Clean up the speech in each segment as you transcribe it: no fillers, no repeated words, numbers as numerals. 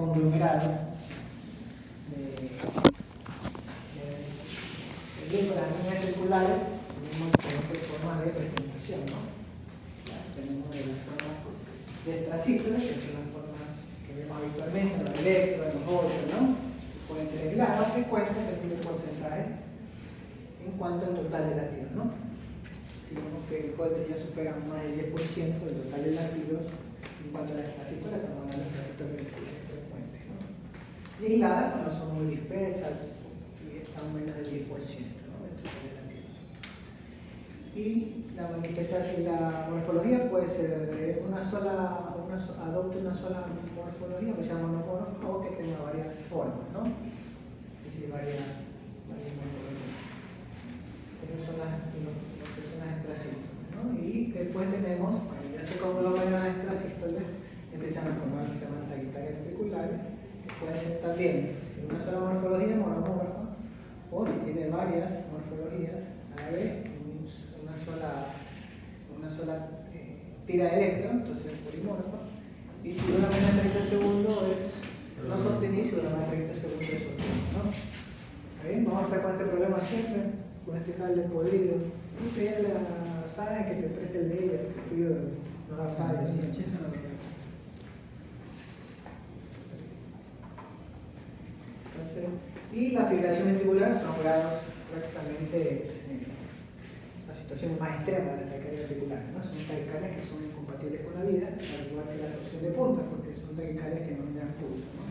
conglomerado de las líneas circulares. Tenemos diferentes formas de representación, ¿no? Ya, tenemos las formas de extracíclones, que son las formas que vemos habitualmente, los electrones, los hoyos, ¿no? Pueden ser aisladas o frecuentes, depende del porcentaje en cuanto al total de latidos, ¿no? Si vemos que el cohete ya supera más del 10% del total de latidos en cuanto a las extracíclones, estamos hablando de extracíclones frecuentes, ¿no? Y aisladas cuando son muy dispersas y están menos del 10%, ¿no? Del total de latidos. Y la manifestación, la morfología puede ser adopte una sola morfología que se llama monomorfo o que tenga varias formas, ¿no? Es decir, varias morfologías. Esas son las extrasístoles, ¿no? Y después tenemos, cuando ya se conglomeran las extrasístoles, empiezan a formar lo que se llaman taquicarias ventriculares, que pueden ser también si una sola morfología monomorfa o si tiene varias morfologías a la vez, una sola tira de electrón, entonces es polimorfa, y si dura menos de 30 segundos es no sostenido, y si dura más de 30 segundos es sostenido, ¿no? ¿Está bien? Vamos a estar con este problema siempre, con este cable podrido. No pedirle a Sara que te preste el de ella, el tuyo no da falla. Entonces, y la fibrilación ventricular son grados prácticamente la situación más extrema de las taquicarias ventriculares, ¿no? Son taquicarias que son incompatibles con la vida, al igual que la torsión de punta, porque son taquicarias que no generan pulso, ¿no?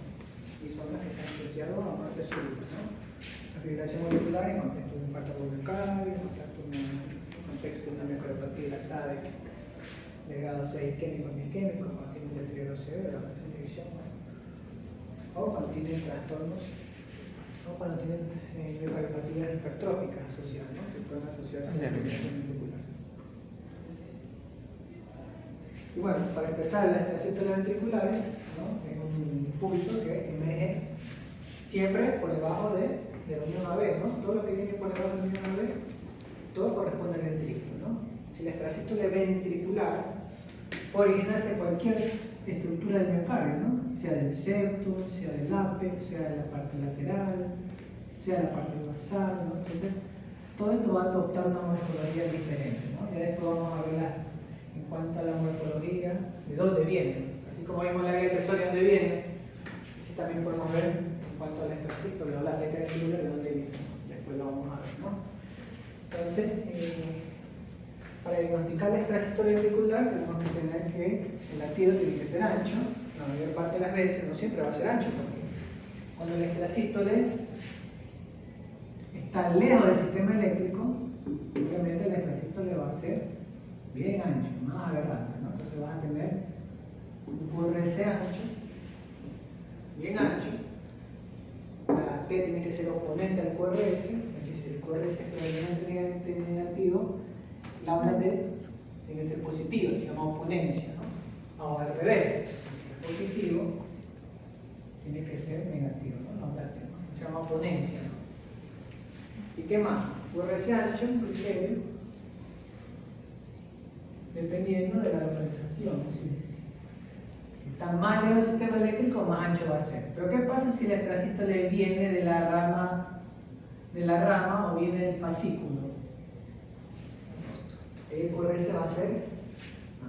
Y son las que están asociadas a muerte súbita, ¿no? La fibrilación ventricular en contexto de un infarto bronquial, en contexto de una miocardiopatía dilatada de grado 6 isquémico o isquémico, cuando tiene un deterioro severo de la presión de eyección, o cuando tienen trastornos, o cuando tienen miocardiopatía hipertróficas asociadas, ¿no? Que pueden asociarse a la fibrilación ventricular. Y bueno, para empezar, las extrasístoles ventriculares, ¿no? Es un pulso que emerge siempre por debajo de la unión AB, ¿no? Todo lo que tiene por debajo de la unión AB, todo corresponde al ventrículo, ¿no? Si la extrasístole ventricular puede originarse cualquier estructura del miocardio, ¿no? Sea del septum, sea del ápex, sea de la parte lateral, sea de la parte basal, ¿no? Entonces, todo esto va a adoptar una morfología diferente, ¿no? Ya después vamos a ver en cuanto a la morfología, de dónde viene. Así como vimos la vía accesoria de dónde viene, así también podemos ver en cuanto a la extrasístole o la taquicarias ventriculares de dónde viene. Después lo vamos a ver, ¿no? Entonces, para diagnosticar la extrasístole ventricular tenemos que tener que el latido tiene que ser ancho. La mayor parte de las veces no siempre va a ser ancho, porque cuando la extrasístole está lejos del sistema eléctrico, obviamente la extrasístole va a ser bien ancho, más aberrante, ¿no? Entonces vas a tener un QRS ancho, bien ancho. La T tiene que ser oponente al QRS, es decir, si el QRS es predominantemente negativo, la onda T tiene que ser positiva, se llama oponencia, ¿no? O al revés, si es positivo, tiene que ser negativo, ¿no? La onda T, ¿no? Se llama oponencia, ¿no? ¿Y qué más? QRS ancho, un criterio, dependiendo de la localización. Si está más lejos del sistema eléctrico, más ancho va a ser. Pero ¿qué pasa si la extrasístole viene de la rama o viene del fascículo? El QRS va a ser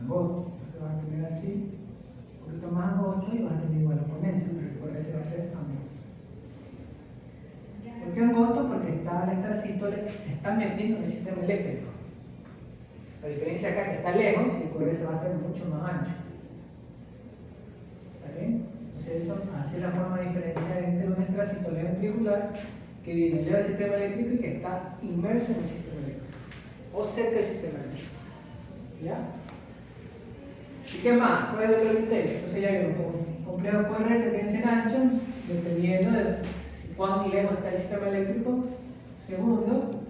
angosto. Entonces vas a tener así, un poquito más angosto y vas a tener igual oponencia, pero el QRS va a ser angosto. ¿Por qué angosto? Porque la extrasístole se está metiendo en el sistema eléctrico. La diferencia acá que está lejos y el QRS va a ser mucho más ancho. ¿Está bien? Entonces eso hace la forma de diferenciar entre una extrasístole ventricular que viene lejos del sistema eléctrico y que está inmerso en el sistema eléctrico o cerca del sistema eléctrico. ¿Ya? ¿Y qué más? ¿Cuál es el otro criterio? Entonces ya vimos que un complejo QRS tiene que ser ancho dependiendo de cuán lejos está el sistema eléctrico. Segundo,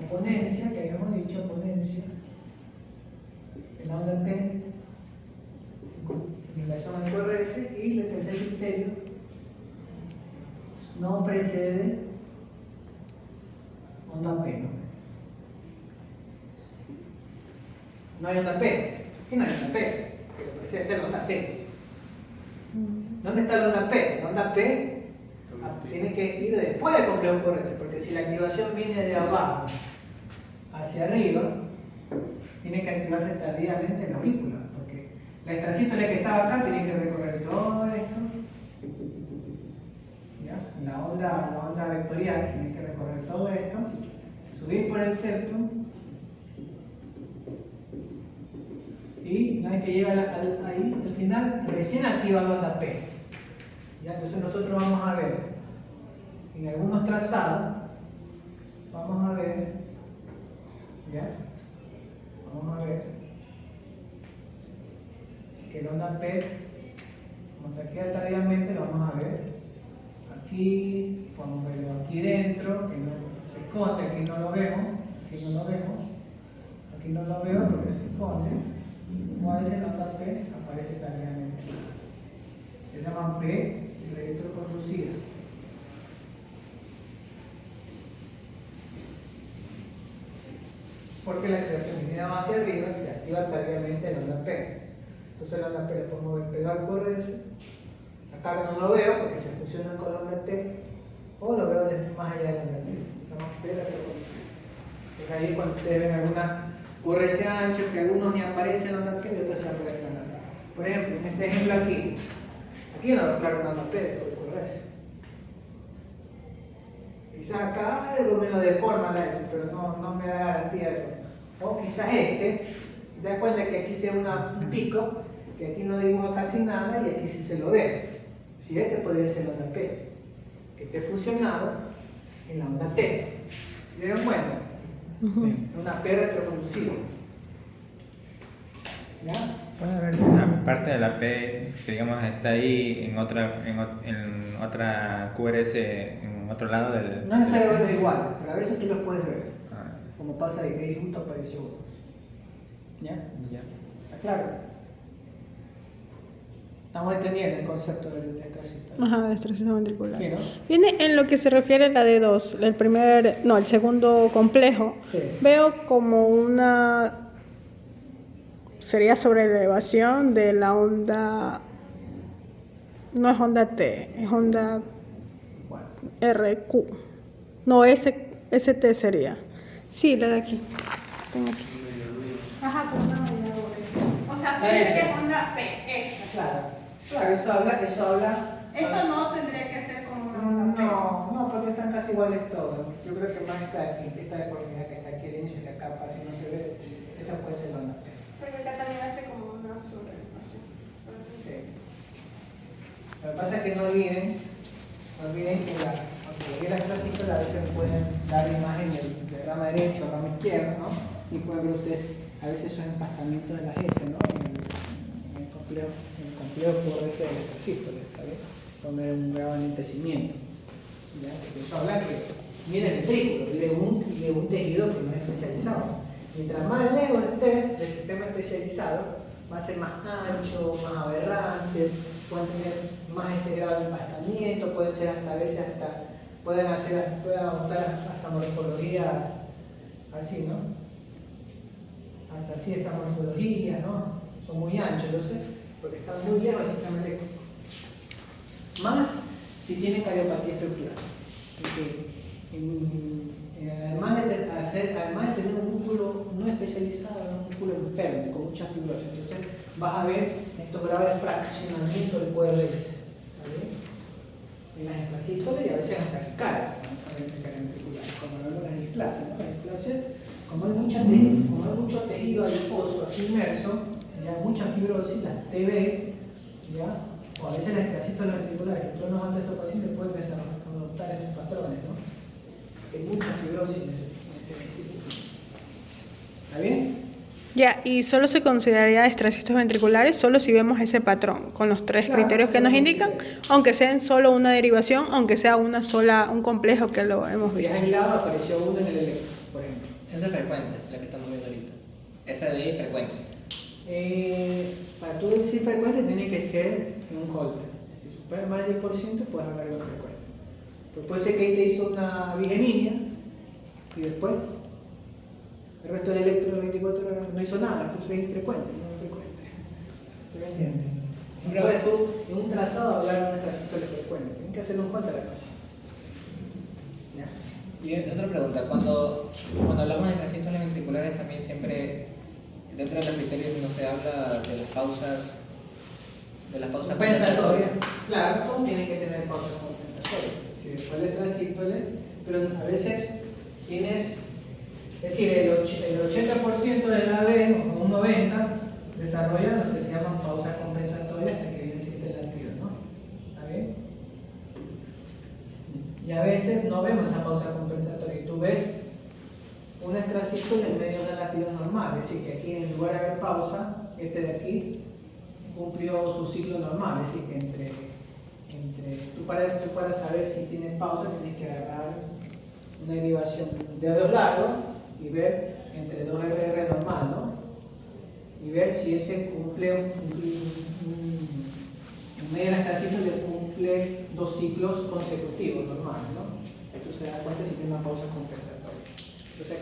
oponencia, que habíamos dicho, oponencia en la onda T en relación al QRS, y el tercer criterio no precede onda P, ¿no? No hay onda P. ¿Qué no hay onda P? Que lo precede la onda T. ¿Dónde está la onda P? La onda P tiene que ir después del complejo QRS, porque si la activación viene de abajo hacia arriba, tiene que activarse tardíamente en la aurícula, porque la extrasístole que estaba acá tiene que recorrer todo esto, ¿ya? La onda vectorial tiene que recorrer todo esto, subir por el septum, y una vez que llega ahí, al final, recién activa la onda P. ¿Ya? Entonces nosotros vamos a ver, en algunos trazados, vamos a ver, ¿ya? Vamos a ver que la onda P, como se queda tardíamente, lo vamos a ver aquí, podemos verlo aquí dentro, que no se esconde, aquí no lo vemos, aquí no lo vemos, aquí no lo veo porque se esconde, o a veces la onda P aparece tardíamente. Se llama P retroconducida. Porque la activación viene hacia arriba, se activa tardíamente la onda P. Entonces la onda P le podemos ver pegado al QRS. Acá no lo veo porque se fusiona con la onda T, o lo veo desde más allá de la onda T. Estamos P retroconducida. Entonces ahí cuando ustedes ven algunas QRS anchos, que algunos ni aparecen en la onda P y otros se aparecen acá. Por ejemplo, en este ejemplo aquí no lo claro una onda P después del QRS. Quizás acá algo me lo deforma la S, pero no me da garantía de eso. O quizás te das cuenta que aquí se ve un pico, que aquí no dibuja casi nada y aquí sí se lo ve. Si podría ser la onda P, que esté fusionado en la onda T. ¿Se dieron cuenta? Una P retroconducida. ¿Ya? Puede haber una parte de la P que digamos está ahí en otra QRS en otro lado del... No es necesario verlo igual, pero a veces tú los puedes ver. Como pasa ahí, que ahí justo apareció uno. ¿Ya? Ya. ¿Está claro? Estamos entendiendo el concepto del extrasístole. Ajá, de extracción ventricular. Sí, ¿no? Viene en lo que se refiere a la D2, el segundo complejo. Sí. Veo como una... Sería sobre elevación de la onda... No es onda T, es onda Bueno. RQ. No, ST sería. Sí, la de aquí. Tengo aquí. Ajá, con una mediadora. O sea, P que es onda P, extra. Claro, eso habla. Esto no tendría que ser como una onda P. No, porque están casi iguales todos. Yo creo que más esta deformidad que está aquí al inicio, que acá casi no se ve, esa puede ser la onda P. Porque acá también hace como una sobreelevación. Sí. Lo que pasa es que no olviden que cuando las extrasístoles a veces pueden dar imagen del rama derecho o rama izquierda, ¿no? Y pueden ver ustedes a veces esos empastamientos de las S, ¿no? En el complejo QRS de la extrasístole, ¿está bien? Donde hay un grado de enlentecimiento. ¿Ya? Porque eso habla que viene el ventrículo y de un tejido que no es especializado. Mientras más lejos esté del sistema especializado, va a ser más ancho, más aberrante, pueden tener más ese grado de empastamiento, pueden ser hasta a veces pueden adoptar hasta morfologías así, ¿no? Hasta así esta morfología, ¿no? Son muy anchos, entonces, porque están muy lejos simplemente. Más si tienen cariopatía estructural. Además de tener un músculo no especializado, un músculo enfermo, con mucha fibrosis, entonces vas a ver estos graves fraccionamientos del QRS. En las extrasístoles y a veces en las taquicardias, ventriculares, como hablamos de las displasias. ¿No? Las displasias, como hay mucho tejido adiposo aquí inmerso, ya hay mucha fibrosis, las TB, ¿ya? O a veces las extrasístoles ventriculares, que todos los de estos pacientes pueden adoptar estos patrones, ¿no? Hay mucha fibrosis en ese vestíbulo. ¿Está bien? Ya, y solo se consideraría extracistos ventriculares solo si vemos ese patrón, con los tres criterios que nos indican, aunque sea en solo una derivación, aunque sea un complejo que lo hemos Si visto. es aislado, apareció uno en el electro, por ejemplo. Esa es frecuente, la que estamos viendo ahorita. Esa de ahí es frecuente. Para tú decir frecuente tiene que ser en un holter. Si supera más del 10%, puedes hablar de frecuente. Pero puede ser que ahí te hizo una bigeminia y después el resto del electro de las 24 horas no hizo nada, entonces es infrecuente, no es frecuente. ¿Se me entiende? Siempre No va- puedes tú en un trazado hablar de un extrasístole frecuente, tienes que hacerlo en cuenta la ecuación. ¿Ya? Y otra pregunta, cuando hablamos de extrasístoles ventriculares también siempre dentro de los criterios no se habla de las pausas Compensatorias. Claro, todos tienen que tener pausas compensatorias. Es decir, después del extrasístole, pero a veces tienes, es decir, el 80% de la B o un 90% desarrolla lo que se llaman pausas compensatorias hasta que viene el latido, ¿no? ¿Está bien? Y a veces no vemos esa pausa compensatoria. Y tú ves un extrasístole en medio del latido normal, es decir, que aquí en lugar de haber pausa, este de aquí cumplió su ciclo normal, es decir, que tú para saber si tiene pausa tienes que agarrar una derivación de dedos largos y ver entre 2RR normal, ¿no? Y ver si ese cumple en medio del extrasístole cumple 2 ciclos consecutivos normales, ¿no? Ahí tú se das cuenta si tiene una pausa compensatoria. Entonces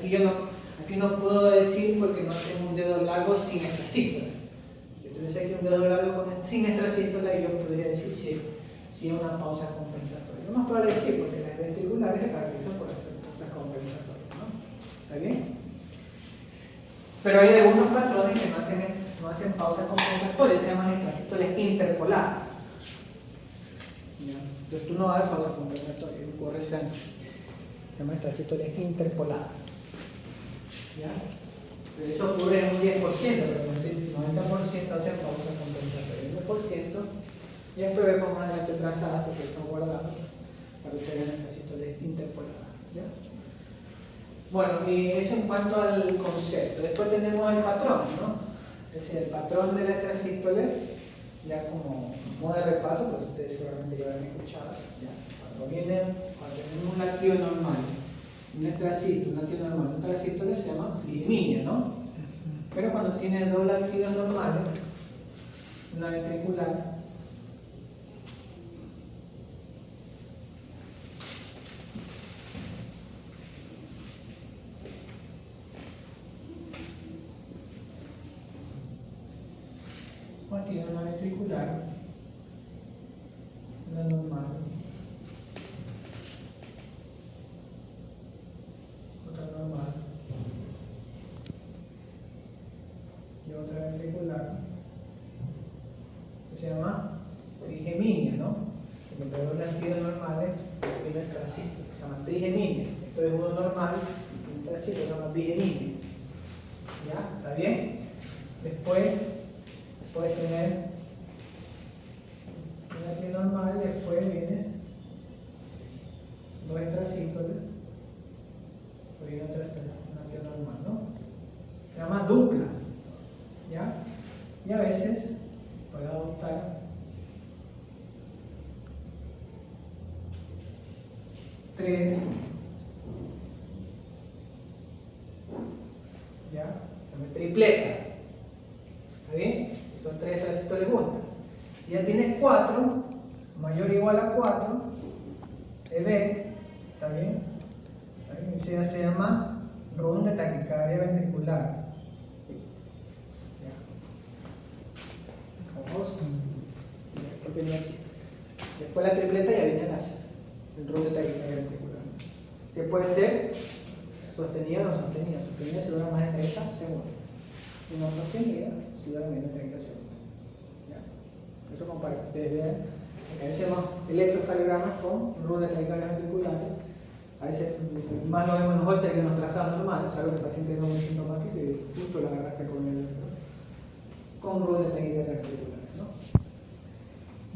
aquí no puedo decir porque no tengo un dedo largo sin extrasístole. Entonces aquí un dedo largo sin extrasístole y yo podría decir si es una pausa compensatoria. Lo más probable es sí, porque las ventriculares se caracterizan por hacer pausas compensatorias, ¿no? ¿Está bien? Pero hay algunos patrones que no hacen pausas compensatorias, se llaman extrasístoles interpolados. ¿Ya? Entonces tú no vas a dar pausa compensatoria, ocurre ese ancho. Se llaman extrasístoles interpolados. ¿Ya? Pero eso ocurre en un 10%, pero el 90% hacen pausa compensatoria. El 1% y después vemos más adelante trazadas porque están guardados para que se vean extrasístoles interpolados. ¿Ya? Bueno, y eso en cuanto al concepto. Después tenemos el patrón, ¿no? Es decir, el patrón de la extrasístole, ya como modo de repaso, pues ustedes seguramente ya lo han escuchado. ¿Ya? Cuando tenemos un latido normal, un extrasístole, un latido normal, un extrasístole se llama fligeminia, ¿no? Pero cuando tiene dos latidos normales, una ventricular, tiene una ventricular, una normal, otra normal y otra ventricular que se llama trigeminia, ¿no? Entre dos latidos normales tiene el extrasístole, se llama trigeminia. Esto es uno normal y un extrasístole se llama bigeminia. ¿Ya? ¿Está bien? Después puedes tener un latido normal y después viene dos extrasístoles, pues viene otro latido normal, ¿no? Se llama dupla, ¿ya? Y a veces puede adoptar tres, ¿ya? Se llama tripleta, ¿está bien? Son tres extrasístoles juntas. Si ya tienes 4, mayor o igual a 4, EB, ¿está bien? Eso ya se llama ron de taquicardia ventricular. Ya. Vamos. Porque no existe. Después la tripleta ya viene el ron de taquicardia ventricular. Que puede ser sostenida o no sostenida. Sostenida si dura más de 30 segundos. Y no sostenida si dura menos de 30 segundos. ¿Ya? Eso para que ustedes vean. Acá hacemos electrocardiogramas con runas taquicardias ventriculares. A veces más lo vemos en los holters que en los trazados normales, sabes que el paciente no es muy sintomático y justo lo agarraste con runas taquicardias ventriculares, ¿no?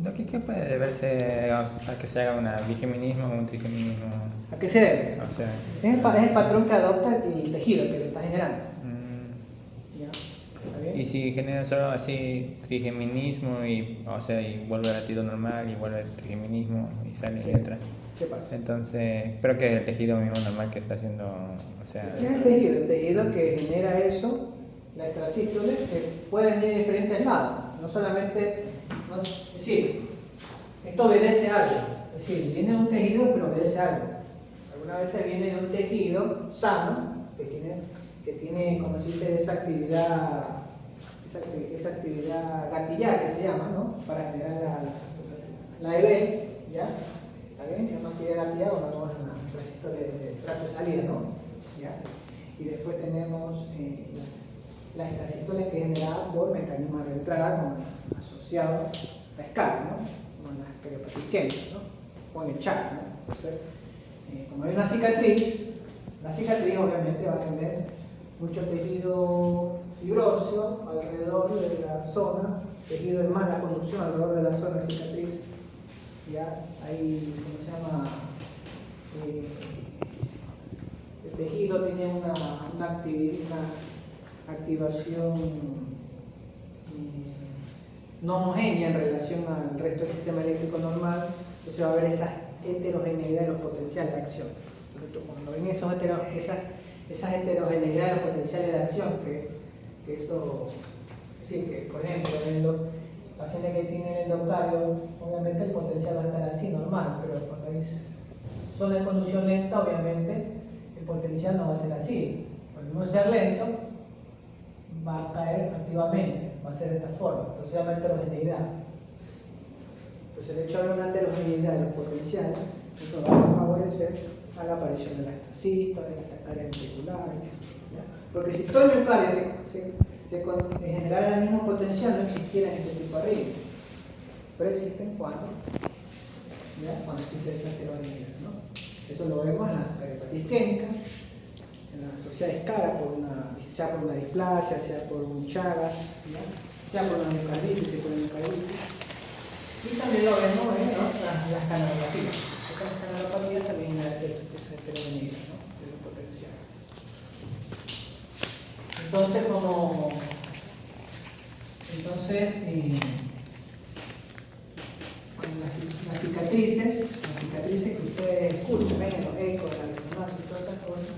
Doc, ¿y qué puede deberse a que se haga una bigeminismo o un trigeminismo? ¿A qué se debe? O sea, Es el patrón que adopta el tejido que le está generando. ¿Ya? ¿Está bien? y si genera solo así trigeminismo y, o sea, y vuelve al latido normal y vuelve al trigeminismo y sale y entra. ¿Qué pasa? Entonces, pero que es el tejido mismo normal que está haciendo, o sea... Es el tejido que genera eso, la extrasístole, que puede venir de diferentes lados. No solamente, es decir, esto obedece a algo. Es decir, viene de un tejido, pero obedece a algo. Algunas veces viene de un tejido sano, que tiene como se dice, esa actividad esa actividad gatillada que se llama, ¿no? Para generar la EB, ¿ya? ¿Está bien? Se llama actividad gatillada, bueno, vamos a un resistor de tracto de salida, ¿no? ¿Ya? Y después tenemos las transistores que es generada por mecanismos de entrada asociados a escala, ¿no? Como las cariopatías isquémicas, ¿no? O en el chat, ¿no? Entonces, como hay una cicatriz, la cicatriz obviamente va a tener mucho tejido fibroso alrededor de la zona, tejido de mala conducción alrededor de la zona de cicatriz. Ya hay, ¿cómo se llama? El tejido tiene una activación no homogénea en relación al resto del sistema eléctrico normal, entonces va a haber esa heterogeneidad de los potenciales de acción. Cuando ven esas heterogeneidades de los potenciales de acción, que eso, es decir, que por ejemplo, en los pacientes que tienen endocardio, obviamente el potencial va a estar así, normal, pero cuando hay zona de conducción lenta, obviamente el potencial no va a ser así. Por no ser lento, va a caer activamente, va a ser de esta forma, entonces se llama heterogeneidad. Entonces el hecho de haber una heterogeneidad de los potenciales, eso va a favorecer a la aparición de las transistores, de las taquicardias ventriculares, ¿ya? Porque si todo el miocardio se generara el mismo potencial, no existieran este tipo de arritmias. Pero existen cuando existe esa heterogeneidad, ¿no? Eso lo vemos en la cariopatía isquémica, en la asociada escala, sea por una displasia, sea por un Chagas, ¿ya? Sea por una miocarditis, sea por una miocarditis. Y también lo vemos en las canalopatías. Las canalopatías también hacen esa heterogeneidad, ¿no? De los potenciales. Las cicatrices que ustedes escuchan, ven en los ecos, la resonancia y todas esas cosas,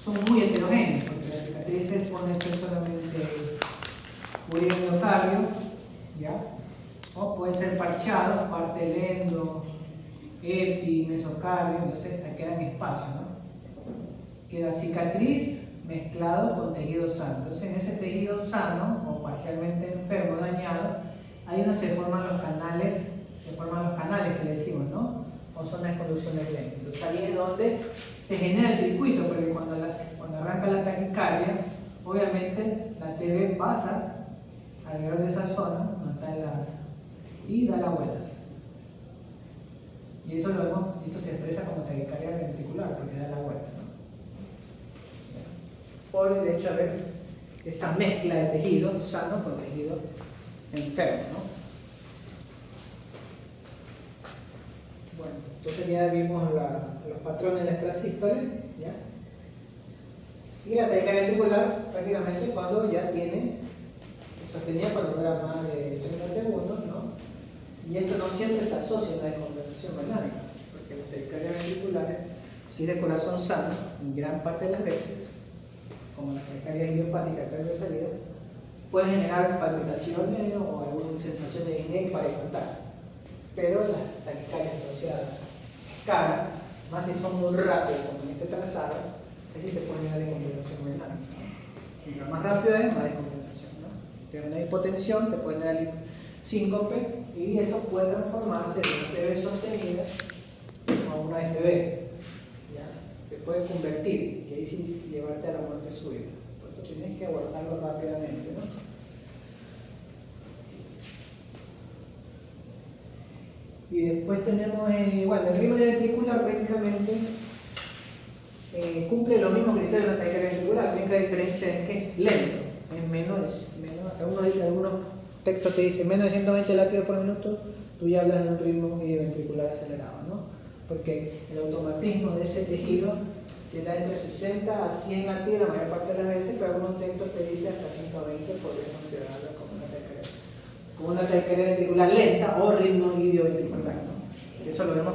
son muy heterogéneas, porque las cicatrices pueden ser solamente muy endocardio, ¿ya? O pueden ser parchados, parte del endo, epi, mesocardio, entonces quedan espacios, ¿no? Queda cicatriz mezclado con tejido sano. Entonces en ese tejido sano o parcialmente enfermo, dañado, ahí no se forman los canales que le decimos, ¿no? O zonas de conducción lentas. Entonces ahí es donde se genera el circuito, porque cuando arranca la taquicardia, obviamente la TV pasa alrededor de esa zona, y da la vuelta. Y eso lo vemos, esto se expresa como taquicardia ventricular, porque da la vuelta, ¿no? Por el hecho de haber esa mezcla de tejido sano con tejido enfermo, ¿no? Bueno, entonces ya vimos los patrones de las transistores, ¿ya? Y la taquicardia ventricular prácticamente cuando ya tiene sostenida cuando dura más de 30 segundos, ¿no? Y esto no siempre se asocia a una descompensación mecánica, porque las taquicardias ventriculares, si de corazón sano, en gran parte de las veces, como las taquicardias idiopáticas de salida, pueden generar palpitaciones o alguna sensación de disnea para contar. Pero las taquicardias asociadas a cara, más si son muy rápidas como en este trazado, es decir, te pueden generar descompensación mecánica. Mientras más rápido es, más descompensación, ¿no? Pero una hipotensión te puede generar síncope y esto puede transformarse de una TV sostenida a una FB, ¿ya? Te puede convertir y ahí sí llevarte a la muerte súbita. Por eso tienes que abordarlo rápidamente, ¿no? Y después tenemos, el ritmo ventricular prácticamente cumple los mismos criterios de la taquicardia ventricular. La única diferencia es que es lento, es menos algunos textos te dicen menos de 120 latidos por minuto, tú ya hablas de un ritmo ventricular acelerado, ¿no? Porque el automatismo de ese tejido se da entre 60 a 100 latidos la mayor parte de las veces, pero algunos textos te dicen hasta 120, podrías considerarlo como una taquicardia ventricular lenta o ritmo idioventricular, ¿no? Eso lo vemos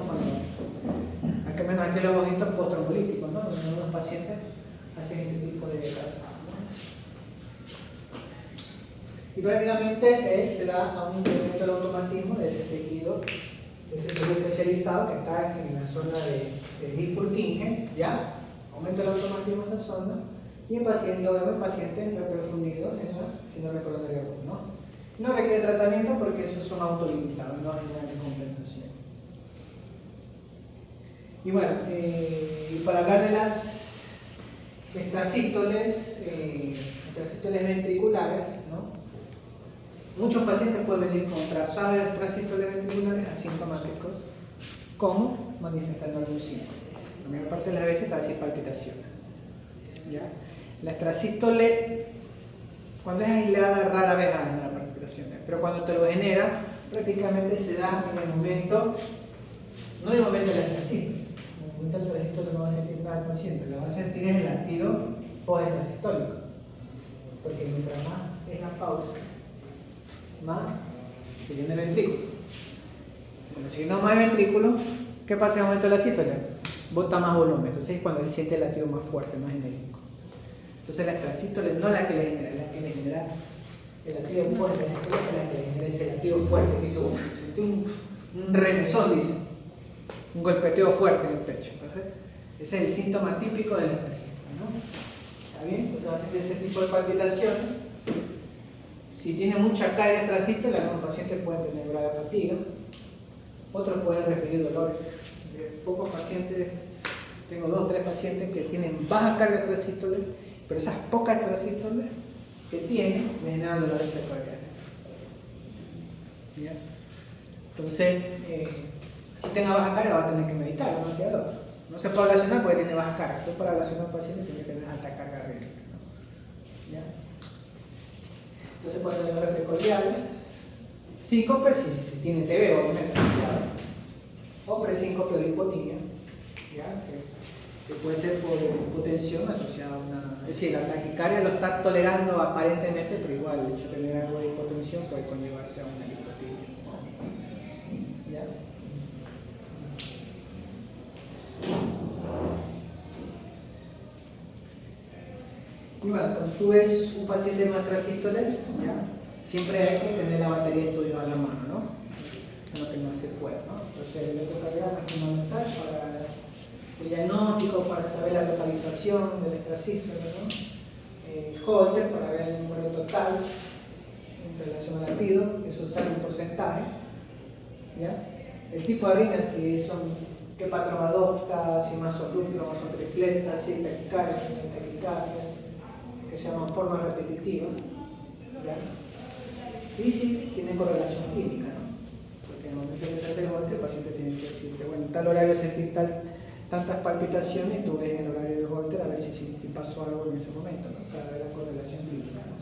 al menos aquí lo hemos visto postrombolíticos, ¿no? Donde algunos pacientes hacen este tipo de trazado, ¿no? Y prácticamente se da a un incremento del automatismo de ese tejido especializado que está en la zona de Hillpurkinje, ¿ya? Aumenta el automatismo de esa zona Y en pacientes, lo vemos en pacientes reperfundidos en la síndrome coronaria aguda, ¿no? No requiere tratamiento porque esos son autolimitados, no generan descompensación. Y bueno, y para hablar de las extrasístoles ventriculares, ¿no? Muchos pacientes pueden venir con trazados de extrasístoles ventriculares asintomáticos, como manifestando algún síntoma. La mayor parte de las veces tal vez palpitaciones. ¿Ya? La extrasístole, cuando es aislada, rara vez genera palpitaciones, pero cuando te lo genera, prácticamente se da en el momento, no en el momento de la extrasístole. En el momento de la extrasístole no va a sentir nada el paciente, lo va a sentir en el latido post-extrasistólico, porque mientras más es la pausa, más se llena el ventrículo. Cuando se llena más el ventrículo, ¿qué pasa en el momento de la sístole? Bota más volumen, entonces es cuando él siente el latido más fuerte, más enérgico. Entonces la extrasístole no es la que le genera, es la que le genera el latido fuerte, es la que le genera ese latido fuerte que hizo, sentí un remesón, dice, un golpeteo fuerte en el pecho. Entonces, ese es el síntoma típico de la extrasístole, ¿no? ¿Está bien? Entonces va a sentir ese tipo de palpitaciones. Si tiene mucha carga extrasístole, algunos pacientes pueden tener grave fatiga, otros pueden referir dolores. De pocos pacientes, tengo 2 o 3 pacientes que tienen baja carga extrasístole, pero esas pocas extrasístoles que tienen me generan dolores precordiales. Entonces, si tenga baja carga va a tener que meditar, no queda otro. No se puede ablacionar porque tiene baja carga. Entonces, para ablacionar a un paciente tiene que tener alta carga renal, ¿no? ¿Ya? Entonces pueden tener dolores precordiales, síncope si tiene TB, obviamente, o presíncope o hipotimia, ¿ya? Que puede ser por hipotensión asociada a una... Es decir, la taquicardia lo está tolerando aparentemente, pero igual el hecho de tener algo de hipotensión puede conllevarte a una hipotimia. ¿Ya? Y bueno, cuando tú ves un paciente con extrasístoles, ¿ya? Siempre hay que tener la batería de estudios a la mano, ¿no? Que no se puede, ¿no? Entonces el ecocardiograma es fundamental para el diagnóstico, para saber la localización del extrasístole, ¿no? El Holter para ver el número total en relación al latido, eso sale un porcentaje, ¿ya? El tipo de arritmia, si son, qué patrón adopta, si más son dúplex, más son tripletas, si hay taquicardia, si no hay taquicardia, que se llaman formas repetitivas, ¿ya? Y si tiene correlación clínica, ¿no? Porque en el momento de hacer el Holter, el paciente tiene que decirte, bueno, en tal horario sentí tantas palpitaciones, y tú ves en el horario del Holter a ver si pasó algo en ese momento, ¿no? Para ver la correlación clínica, ¿no?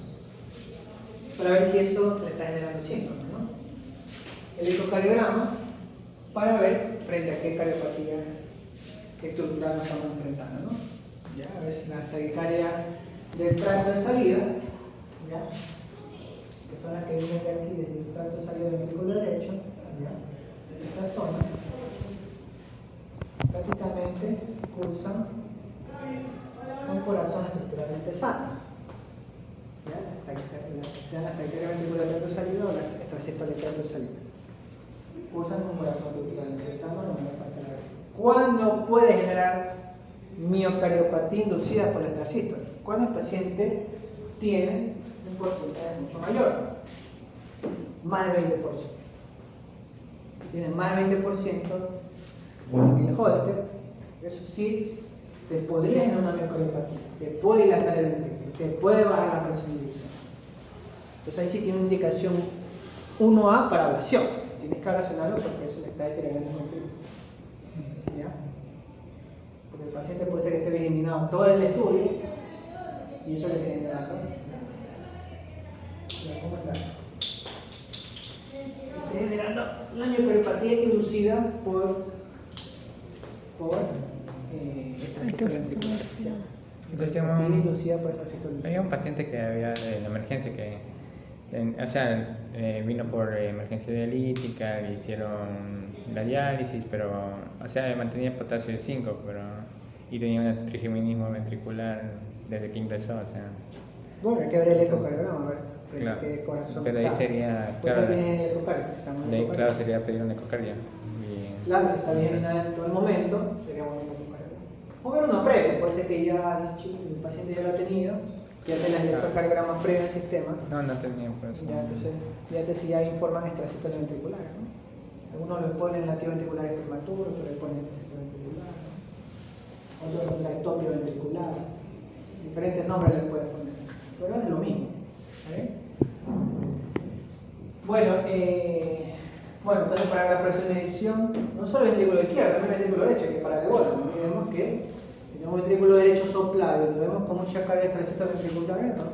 Para ver si eso le está generando síntomas, ¿no? El ecocardiograma para ver frente a qué cardiopatía estructural nos estamos enfrentando, ¿no? ¿Ya? A ver si la taquicardia del tracto de salida, ¿ya? Que son las que vienen de aquí, desde el tracto de salida del ventrículo derecho, ¿ya? En esta zona, prácticamente cursan un corazón estructuralmente sano. ¿Ya? Sean las taquicardias ventriculares del tracto de salida o las extrasístoles del tracto de salida. Cursan un corazón estructuralmente sano en la mayor parte de la veces. ¿Cuándo puede generar miocardiopatía inducida por la extrasístole? Cuando el paciente tiene un porcentaje mucho mayor, más del 20%. Si tiene más del 20% en el Holter, eso sí te podría generar una miocardiopatía, te puede dilatar el ventrículo, te puede bajar la presión arterial. Entonces ahí sí tiene una indicación 1A para ablación. Tienes que ablacionarlo porque eso le está deteriorando el ventrículo. ¿Ya? Porque el paciente puede ser que esté eliminado todo el estudio y eso le esté generando. ¿Cómo está? Esté generando una miocardiopatía inducida por Entonces, inducida por extrasístole. había un paciente que había en emergencia que, o sea, vino por emergencia dialítica, le hicieron la diálisis, pero, o sea, mantenía potasio de 5, pero, y tenía un trigeminismo ventricular desde que ingresó, o sea. Bueno, hay que ver el ecocardiograma, a ver Claro, qué corazón pero ahí está. sería, Pues claro, viene el ecocardio, estamos en de ahí, ecocardio. claro, sería pedir una ecocardia. Claro, si está bien en todo el momento, sería bueno el ecocardio. O ver uno previo, puede ser que ya el paciente ya lo ha tenido, ya te las electrocardiogramas previos en el sistema. No tenía por eso. Ya, entonces, ya informan extracistores ventriculares, ¿no? Algunos le ponen latidos ventriculares prematuros, otros le ponen extracistores ventriculares, ¿no? Otros contractopio ventricular, diferentes nombres le pueden poner, pero es lo mismo. ¿Vale? Bueno, entonces para la presión de eyección, no solo el ventrículo izquierdo, también el ventrículo derecho, que para de bola. Vemos que tenemos un ventrículo derecho soplado, lo vemos con mucha carga de extracistores ventriculares, ¿no?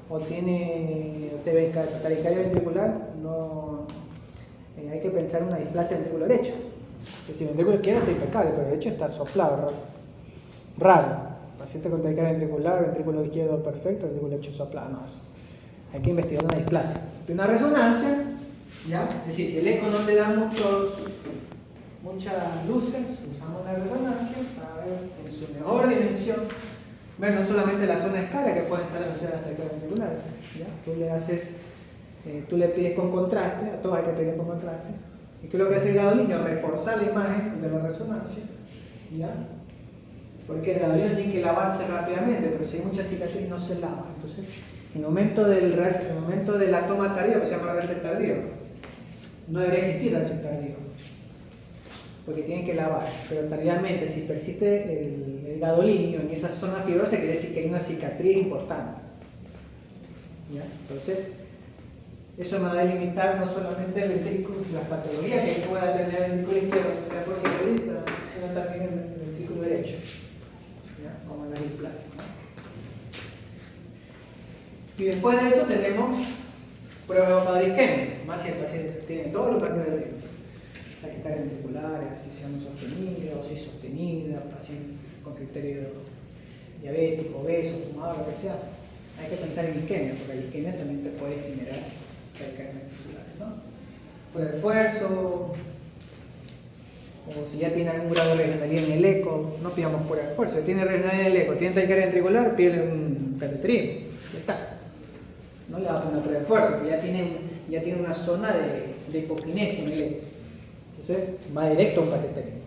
O tiene taquicardia ventricular, no, hay que pensar en una displasia del ventrículo derecho. Es decir, el ventrículo izquierdo está impecable, pero el derecho está soplado, raro. Paciente con taquicardia ventricular, ventrículo izquierdo perfecto, ventrículo derecho soplado, no, hay que investigar una displasia. Y una resonancia, ¿ya? Es decir, si el eco no te da muchas luces, usamos la resonancia para ver en su mejor dimensión, ver no solamente la zona de escala que pueden estar asociadas a las taquicardias ventriculares, ¿ya? Tú le pides con contraste, a todos hay que pedir con contraste, y que lo que hace el gadolinio es reforzar la imagen de la resonancia, ¿ya? Porque el gadolinio tiene que lavarse rápidamente, pero si hay mucha cicatriz no se lava. Entonces, en el momento de la toma tardía, que se llama reset tardío, no debería existir el reset tardío, porque tienen que lavar, pero tardíamente, si persiste el gadolinio en esa zona fibrosa, quiere decir que hay una cicatriz importante. ¿Ya? Entonces, eso me va a delimitar no solamente el ventrículo, las patologías que pueda tener el ventrículo izquierdo, sea por cicatriz, sino también el ventrículo derecho, ¿ya? Como en la displasia, ¿no? Y después de eso tenemos pruebas de evocador isquémico, más si el paciente tiene todos los factores de riesgo. Taquicardia ventriculares, si sea no sostenida o si sostenida, paciente con criterio diabético, obeso, fumador, lo que sea. Hay que pensar en isquemia, porque la isquemia también te puede generar taquicardia ventriculares, ¿no? Por el esfuerzo, o si ya tiene algún grado de regionalidad en el eco, no pidamos por el esfuerzo. Si tiene regionalidad en el eco, tiene taquicardia ventricular, pídele un cateterismo, ya está. No le va a poner prueba de esfuerzo, porque ya tiene una zona de hipoquinesia en el eco. Entonces va directo a un cateterismo.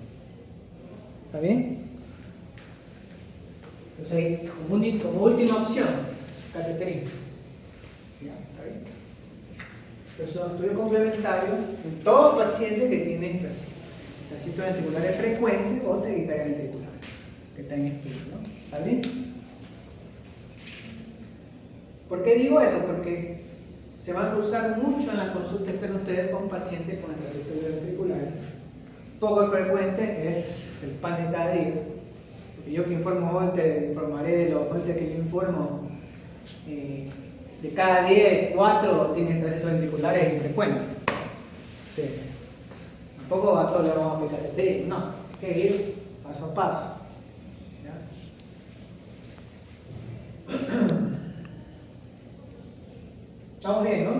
¿Está bien? Entonces, como última opción, cateterismo. ¿Ya? ¿Está bien? Entonces, son estudios complementarios en todo paciente que tiene extracistores ventriculares frecuentes o taquicardia ventricular, que está en estudio, ¿no? ¿Está bien? ¿Por qué digo eso? Porque se van a cruzar mucho en la consulta externa ustedes con pacientes con extracistores ventriculares. Poco frecuente es el pan de cada día. Porque yo que informo hoy te informaré de los voltios que yo informo. De cada 10, 4 tienen extracistores ventriculares infrecuentes. Sí. Tampoco a todos le vamos a aplicar el TED, no. Hay que ir paso a paso. ¿Ya? Estamos bien, ¿no?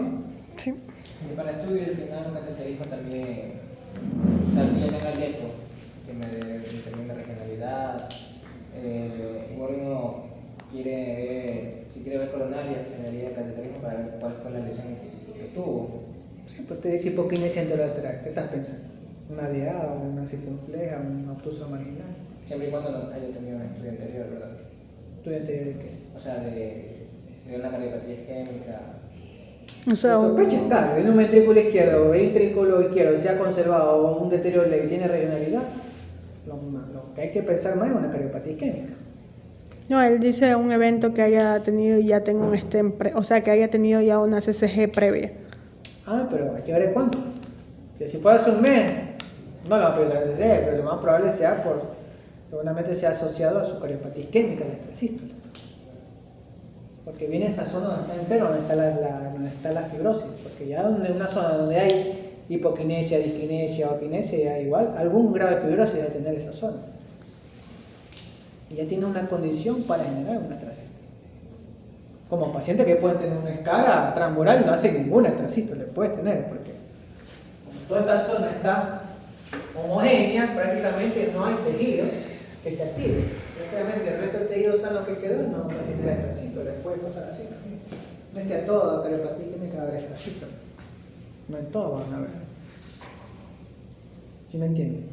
Sí. Y para estudio el final un cateterismo también, o sea, si ya tenga el eco, que me determine la regionalidad, igual uno quiere ver, si quiere ver coronaria, se haría el cateterismo para ver cuál fue la lesión que tuvo. Sí, pues te dice hipoquinesia enterolateral. ¿Qué estás pensando? ¿Una DA, una circunfleja, un obtuso marginal? Siempre y cuando no haya tenido un estudio anterior, ¿verdad? ¿Estudio anterior de qué? O sea, de una cardiopatía isquémica. O sea, La sospecha está, en un ventrículo izquierdo o ventrículo izquierdo se ha conservado o un deterioro leve y tiene regionalidad, lo que hay que pensar más es una cardiopatía isquémica. no, él dice un evento que haya tenido y ya tenga un stent, o sea, que haya tenido ya una CCG previa. Ah, pero hay que ver cuánto. Que si fuera hace un mes, no lo va a pedir la CCG, pero lo más probable sea seguramente sea asociado a su cardiopatía isquémica, la extrasístole. Porque viene esa zona donde está enfermo, donde está la fibrosis. Porque ya en una zona donde hay hipoquinesia, disquinesia o aquinesia, ya igual, algún grado de fibrosis debe tener esa zona. Y ya tiene una condición para generar una extrasístole. Como paciente que puede tener una escala transmural, no hace ninguna extrasístole, puede tener, porque como toda esta zona está homogénea, prácticamente no hay tejido que se active. Prácticamente el resto del tejido sano que quedó no va a generar extrasístole, puede pasar así también. No es que a toda cardiopatía isquémica va a haber extrasístole. No en todo van a ver. ¿Sí me entienden?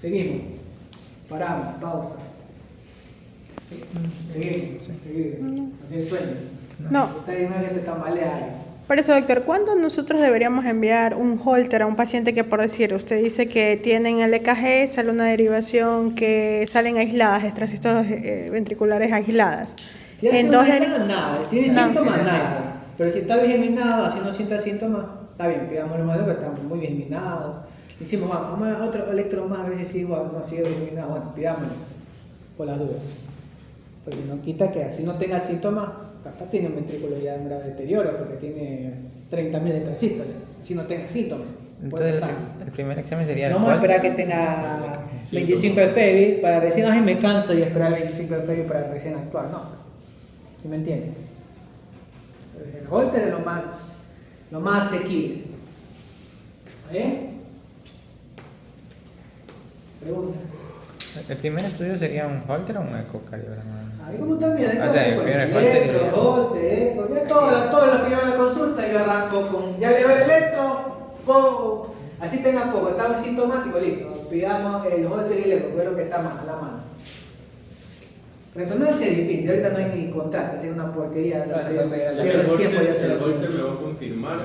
Seguimos. Paramos, pausa. Sí. Seguimos, seguimos. No tiene sueño. No. Está ahí una que te tambalea ahí. Por eso, doctor, ¿cuándo nosotros deberíamos enviar un holter a un paciente que, por decir, usted dice que tienen el EKG, sale una derivación que salen aisladas, extrasístoles ventriculares aisladas? Si hace En una dos aislada, nada. Si tiene No. síntomas, Tiene nada. Pero si está diseminado, así no sienta síntomas, está bien, pidámosle más porque está muy diseminado. Hicimos, vamos a otro electro más, a ver si sigue igual, no sigue diseminado. Bueno, pidámosle, por las dudas. Porque no quita que así no tenga síntomas, capaz tiene un ventrículo ya en grave deterioro, porque tiene 30.000 extrasístoles, si no tenga síntomas. Puede Entonces, pasar. el primer examen sería el No vamos a holter. esperar que tenga 25 de FEBI para recién, ay, me canso y esperar 25 de FEBI para recién actuar. No, ¿sí me entienden? El holter es lo más asequible. ¿Está bien? Pregunta. El primer estudio sería un holter o un ecocardiograma. Ahí como también, hay O sea, todo el holter y- holter, eco, ya todo lo que yo en la consulta, yo arranco con, ya le doy el electro, pongo, así tenga poco, está un sintomático, listo, pidamos el holter y el eco, que es lo que está más a la mano. Resonancia es difícil, ahorita no hay ni contrato, así es una porquería, Claro, pierdo el el tiempo ya se el la golpe tengo. me va a confirmar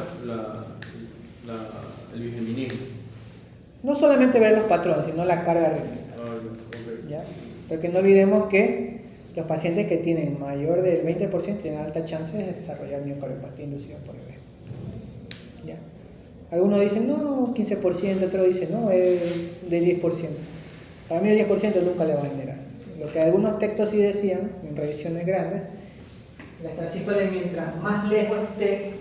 el bigeminismo. No solamente ver los patrones, sino la carga rítmica. Ok. ¿Ya? Porque no olvidemos que los pacientes que tienen mayor del 20% tienen alta chance de desarrollar miocardiopatía inducida por EV. ¿Ya? Algunos dicen, no, 15%, otros dicen, no, es de 10%. Para mí el 10% nunca le va a generar. Lo que algunos textos sí decían, en revisiones grandes, la extrasístole mientras más lejos esté,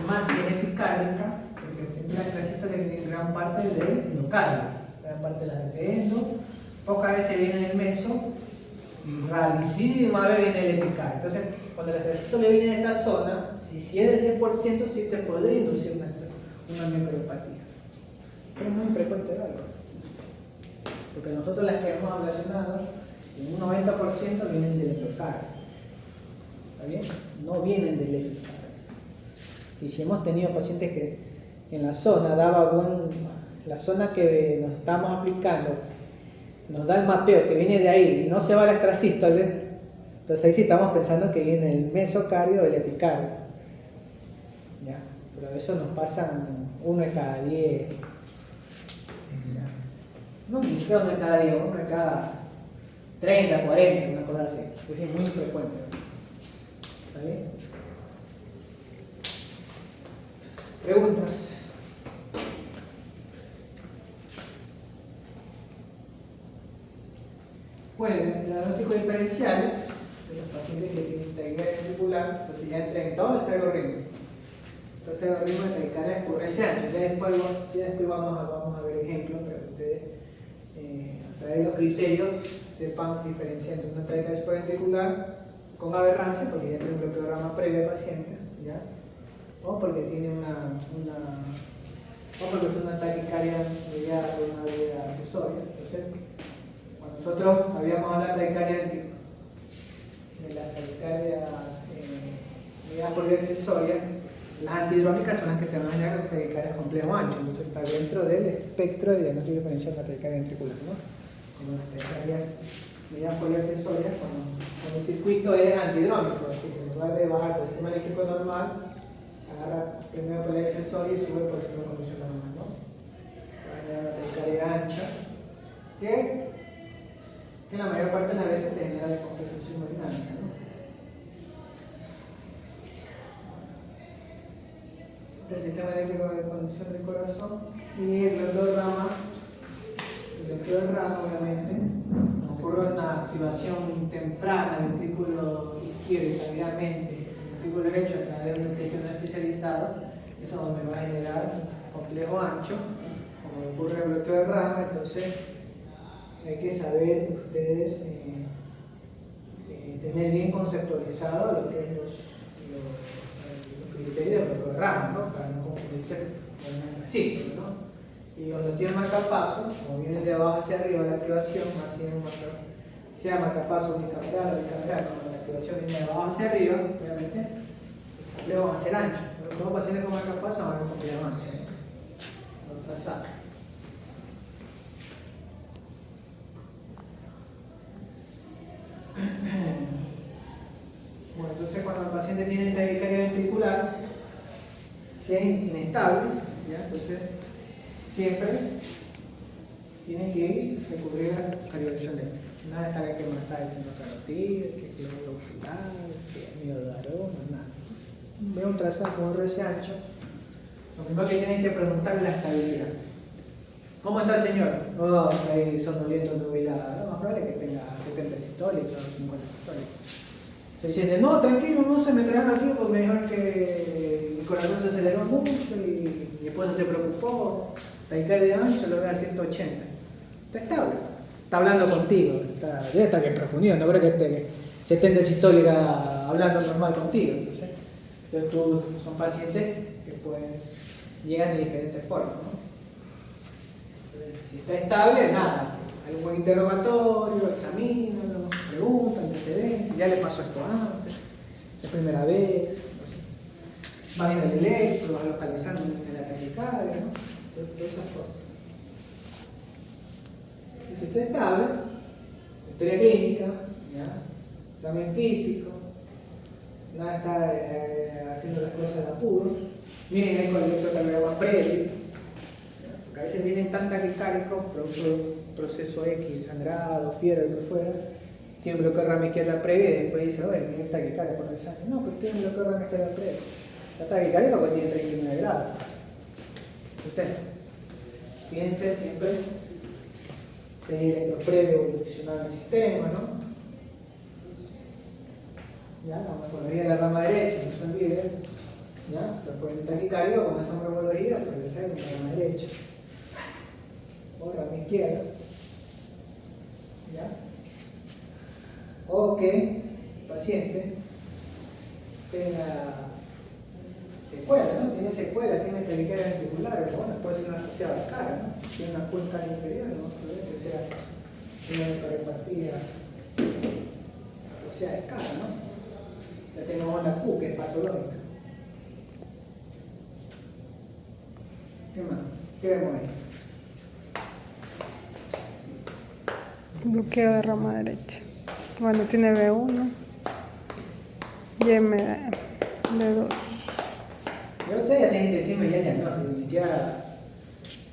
más si es epicárdica, porque siempre la extrasístole viene en gran parte del endocardio, gran parte de las veces endo, pocas veces viene en el meso, y rarísima vez viene el epicardio. Entonces, cuando la extrasístole viene de esta zona, si es del 10%, sí te podría inducir una miocardiopatía. Pero es muy infrecuente verlo. Porque nosotros las que hemos ablacionado, en un 90% vienen del endocardio. ¿Está bien? No vienen del epicardio. Y si hemos tenido pacientes que en la zona la zona que nos estamos aplicando, nos da el mapeo que viene de ahí y no se va a la extrasístole, entonces ahí sí estamos pensando que viene el mesocardio o el epicardio. ¿Ya? Pero eso nos pasa 1 de cada 10. ¿Ya? No, ni siquiera 1 de cada 10, 1 de cada 30, 40, una cosa así. Es muy frecuente. ¿Está bien? Preguntas. Bueno, el diagnóstico diferenciales de los pacientes que tienen taquicardia ventricular, entonces ya entra en todo este algoritmo. Todo este algoritmo de taquicardia escurrece ancho. Ya después vamos a ver ejemplos para que ustedes, a través de los criterios, sepan diferenciar entre una taquicardia supraventricular con aberrancia, porque ya tiene un bloqueograma previo al paciente, ¿ya? O porque tiene o porque es una taquicardia mediada por una vía accesoria. Entonces, cuando nosotros habíamos hablado de las taquicardias mediadas por vía accesoria, las antidrómicas son las que te van a generar las taquicardias complejo ancho. Entonces, está dentro del espectro de diagnóstico diferencial de la taquicardia ventricular, ¿no? Como las taquicardias mediadas por vía accesoria, cuando el circuito es antidrómico, así que en lugar de bajar por el sistema eléctrico normal, agarra primero por el accesorio y sube por el sistema convencional normal, ¿no? Va a generar una taquicardia ancha que la mayor parte de las veces te genera descompensación hemodinámica, ¿no? El sistema eléctrico de conducción del corazón y el bloqueograma obviamente ocurre una activación temprana del ventrículo izquierdo y tardíamente el ventrículo derecho a través de un tejido no especializado. Eso es donde va a generar un complejo ancho, como ocurre el bloqueo de rama. Entonces hay que saber ustedes tener bien conceptualizado lo que es los criterios del bloqueo de rama, ¿no? Para no confundirse con un antracíclico, ¿no? Y cuando tiene marcapaso, como viene de abajo hacia arriba la activación, más bien sea marcapaso unicameral o bicameral, cuando la activación viene de abajo hacia arriba, obviamente el complejo va a ser ancho. Pero los pacientes con marcapaso van a tener complejo ancho, ¿no? Lo trazado. inestable, ¿ya? Entonces siempre tienen que recurrir a calibración de nada de estar aquí que masaje siendo carotida, que cloro ocular, que miodarona, nada. Ve un trazado con un RC ancho, lo primero que tienen que preguntar es la estabilidad. ¿Cómo está, señor? Oh, está ahí sonoliento, nubilado. Lo más probable es que tenga 70 sistólicos o 50 sistólicos. Se dicen, no, tranquilo, no se meterán aquí, pues mejor que el corazón se aceleró mucho y mi esposa se preocupó. Taquicardia de ancho lo ve a 180. Está estable. Está hablando contigo. Debe estar bien profundido. No creo que se esté en sistólica hablando normal contigo. Entonces son pacientes que llegan de diferentes formas, ¿no? Entonces, si está estable, nada. Hay un buen interrogatorio, examínalo, pregunta, antecedentes, ya le pasó esto antes, es primera vez, va viendo el electro, va localizando en la taquicardia, ¿no? Entonces, todas esas cosas. Y si está estable, historia clínica, ¿ya? Examen físico, nada está haciendo las cosas de apuro. Miren ahí con el electrocardiograma previo, ¿ya? Porque a veces vienen tan taquicárdicos, producto de un proceso X, sangrado, fiebre, lo que fuera, tiene un bloqueo de rama izquierda previa y después dice, oye, tiene taquicardia por el sangre. No, pues tiene un bloqueo de rama izquierda previa. Está taquicardia porque tiene 39 grados. Entonces, piensen siempre si hay electroprevio evolucionado en el sistema, ¿no? Ya, la morfología de la rama derecha, no se olviden. ¿Ya? Entonces, por el taquicardio, con esa morfología, puede ser una rama derecha. O rama izquierda. ¿Ya? O que el paciente tenga secuela, ¿no? Tiene secuela, tiene taquicardia ventricular, pero bueno, puede ser una asociada al cara, ¿no? Tiene una cuenca inferior, ¿no? Puede que sea una hiperrepartida asociada al cara, ¿no? Ya tenemos una Q que es patológica. ¿Qué más? ¿Qué vemos ahí? Bloqueo de rama derecha. Bueno, tiene B1 y B2. Ya ustedes ya tienen que decirme ya diagnóstico,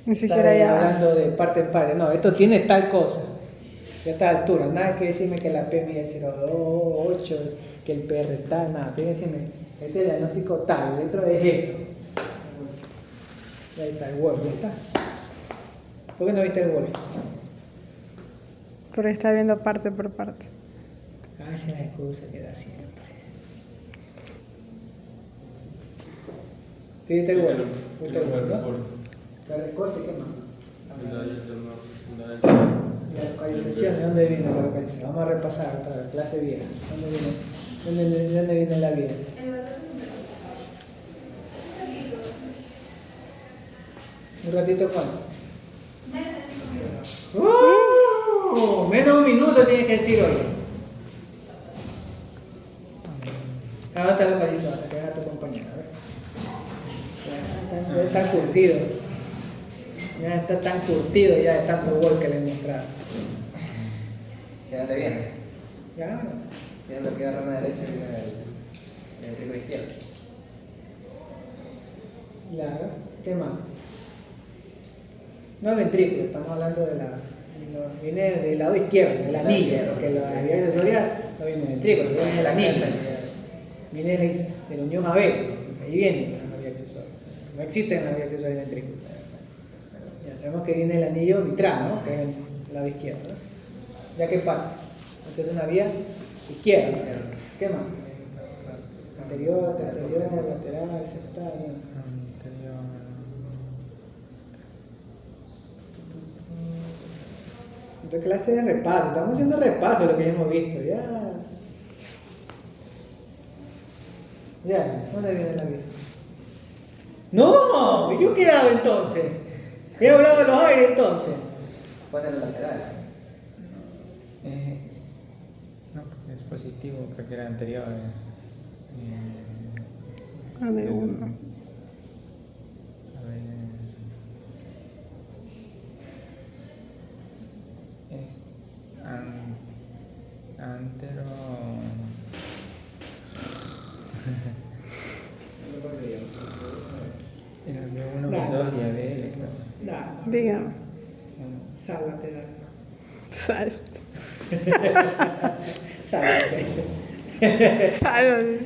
Ni siquiera estar ya. hablando de parte en parte. No, esto tiene tal cosa. Ya a esta altura. Nada que decirme que la P mide 0,28, que el PR tal, nada. Tiene que decirme, este es el diagnóstico tal, el otro es esto. Y ahí está el Word, ya está. ¿Por qué no viste el Word? Porque está viendo parte por parte. Ah, esa es la excusa que da siempre. ¿Viste el Word? ¿Viste el Word, no? La recorte, ¿qué más? La localización, ¿de dónde viene la localización? Vamos a repasar otra vez, clase vieja. ¿De dónde viene la vida? ¿Un ratito cuánto? Menos un minuto tienes que decir hoy. Ahora está localizado, hasta que haga tu compañera, ya está curtido. Ya está tan curtido ya de tanto Word que le he mostrado. ¿De dónde viene? Claro. Si es lo que da rama derecha, viene del ventrículo izquierdo. Claro. ¿Qué más? No el ventrículo, estamos hablando de viene del lado izquierdo, del anillo, porque la vía accesoria no viene del ventrículo, viene del anillo. Viene de la unión AB, ahí viene la vía accesoria. No existe en la vía accesoria del ventrículo. Ya sabemos que viene el anillo mitral, ¿no? Que es el lado izquierdo, ¿no? ¿Ya qué parte? Entonces una vía izquierda, ¿no? ¿Qué más? Anterior, lateral, septal, ¿no? Entonces clase de repaso, estamos haciendo repaso de lo que ya hemos visto, ya. Ya, ¿dónde viene la vida? ¡No! ¿Y yo qué hago entonces? He hablado de los aires entonces. ¿Cuál es lo lateral? No, porque es positivo, creo que era anterior. B1. A ver. Es antero. Era Dígame. Sal lateral. Sal. Sal lateral. Sal.